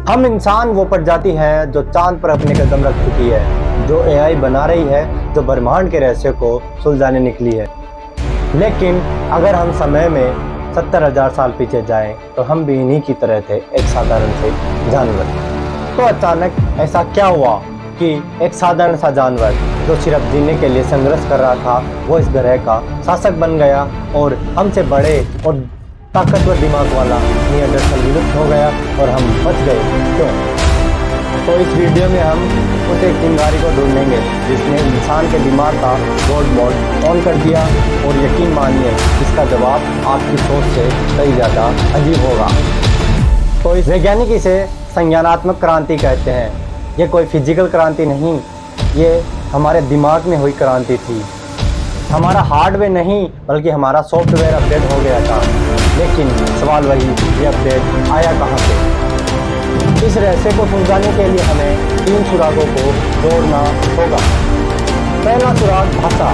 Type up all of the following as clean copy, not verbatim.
हम इंसान वो प्रजाति है जो चांद पर अपने कदम रख चुकी है, जो एआई बना रही है, जो ब्रह्मांड के रहस्य को सुलझाने निकली है। लेकिन अगर हम समय में 70,000 साल पीछे जाएं, तो हम भी इन्हीं की तरह थे, एक साधारण से जानवर। तो अचानक ऐसा क्या हुआ कि एक साधारण सा जानवर जो सिर्फ जीने के लिए संघर्ष कर रहा था, वो इस ग्रह का शासक बन गया और हमसे बड़े और ताकतवर दिमाग वाला निएंडरथल विलुप्त हो गया और हम बच गए। क्यों? तो इस वीडियो में हम उस एक चिंगारी को ढूंढेंगे जिसने इंसान के दिमाग का गॉड मोड ऑन कर दिया, और यकीन मानिए इसका जवाब आपकी सोच से कई ज़्यादा अजीब होगा। तो इस वैज्ञानिक इसे संज्ञानात्मक क्रांति कहते हैं। ये कोई फिजिकल क्रांति नहीं, ये हमारे दिमाग में हुई क्रांति थी। हमारा हार्डवेयर नहीं बल्कि हमारा सॉफ्टवेयर अपडेट हो गया था। लेकिन सवाल वही, ये अपडेट आया कहाँ से? इस रहस्य को सुलझाने के लिए हमें 3 सुरागों को जोड़ना होगा। पहला सुराग भाषा,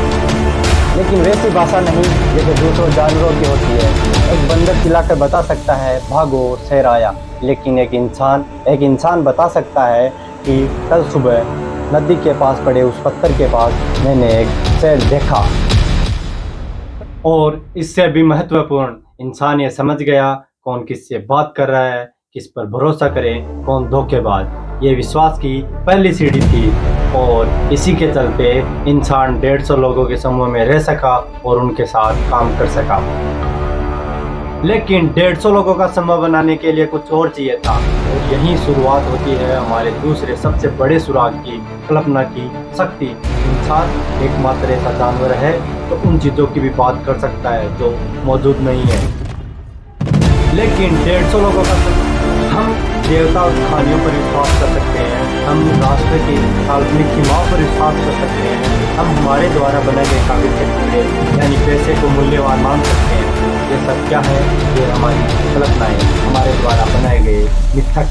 लेकिन वैसी भाषा नहीं जैसे दूसरों जानवरों की होती है। एक बंदर चिल्लाकर बता सकता है भागो शेर आया, लेकिन एक इंसान बता सकता है कि कल सुबह नदी के पास पड़े उस पत्थर के पास मैंने एक शेर देखा। और इससे भी महत्वपूर्ण, इंसान ये समझ गया कौन किससे बात कर रहा है, किस पर भरोसा करें, कौन धोखेबाज। ये विश्वास की पहली सीढ़ी थी, और इसी के चलते इंसान 150 लोगों के समूह में रह सका और उनके साथ काम कर सका। लेकिन 150 लोगों का समूह बनाने के लिए कुछ और चाहिए था, और यही शुरुआत होती है हमारे दूसरे सबसे बड़े सुराग की, कल्पना की शक्ति। इंसान एकमात्र ऐसा जानवर है तो उन चीज़ों की भी बात कर सकता है जो मौजूद नहीं है। लेकिन 150 लोगों का हम देवता और कहानियों पर विश्वास कर सकते हैं, हम राष्ट्र की काल्पनिक सीमाओं पर विश्वास कर सकते हैं, हम हमारे द्वारा बनाए गए कागज के टुकड़े यानी पैसे को मूल्यवान मान सकते हैं। ये सब क्या है? ये हमारी कल्पनाएं, हमारे द्वारा बनाए गए मिथक।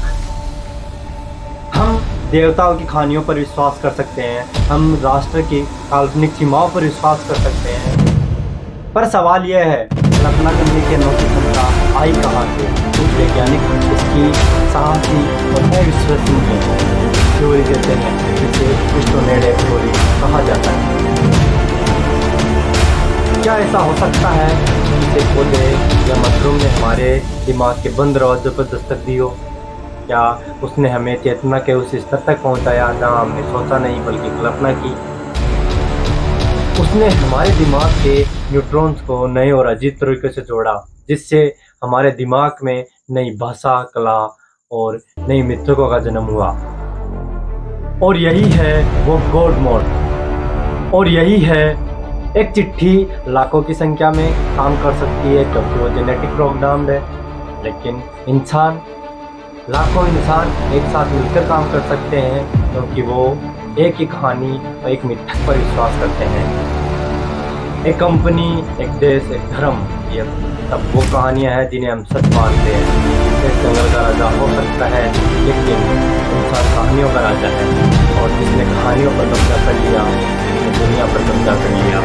हम देवताओं की कहानियों पर विश्वास कर सकते हैं, हम राष्ट्र की काल्पनिक सीमाओं पर विश्वास कर सकते हैं। पर सवाल यह है, कल्पना करने की अनोखी क्षमता आई कहाँ से? कुछ वैज्ञानिक इसकी साहसी और अविश्वसनीय थ्योरी देते हैं, जिसे क्रिस्टोनेडे थ्योरी कहा जाता है। क्या ऐसा हो सकता है कि पौधे या मशरूम ने हमारे दिमाग के बंद दरवाजों पर दस्तक दी हो? क्या उसने हमें चेतना के उस स्तर तक पहुंचाया जहां हमने सोचा नहीं बल्कि कल्पना की? उसने हमारे दिमाग के न्यूट्रॉन्स को नए और अजीब तरीके से जोड़ा, जिससे हमारे दिमाग में नई भाषा, कला और नई मिथकों का जन्म हुआ। और यही है वो गॉड मोड। और यही है एक चिट्ठी लाखों की संख्या में काम कर सकती है क्योंकि वो जेनेटिक प्रोग्राम्ड है। लेकिन लाखों इंसान एक साथ मिलकर काम कर सकते हैं क्योंकि वो एक ही कहानी और एक मिथक पर विश्वास करते हैं। एक कंपनी, एक देश, एक धर्म, ये सब वो कहानियां हैं जिन्हें हम सच मानते हैं। एक जंगल का राजा हो सकता है, लेकिन इंसान कहानियों का राजा है, और जिसने कहानियों पर कब्जा कर लिया उसने दुनिया पर कब्जा कर लिया।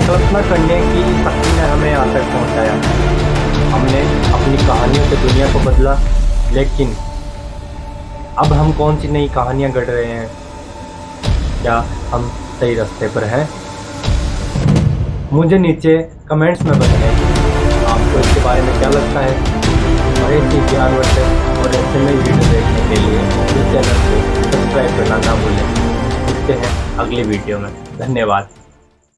कल्पना करने की शक्ति ने हमें यहाँ तक पहुँचाया। हमने अपनी कहानियों से दुनिया को बदला, लेकिन अब हम कौन सी नई कहानियाँ गढ़ रहे हैं? क्या हम सही रास्ते पर हैं? मुझे नीचे कमेंट्स में बताएं आपको इसके बारे में क्या लगता है। और ऐसी ज्ञानवर्धक और ऐसे नई वीडियो देखने के लिए इस चैनल को सब्सक्राइब करना ना भूलें। मिलते हैं अगली वीडियो में। धन्यवाद।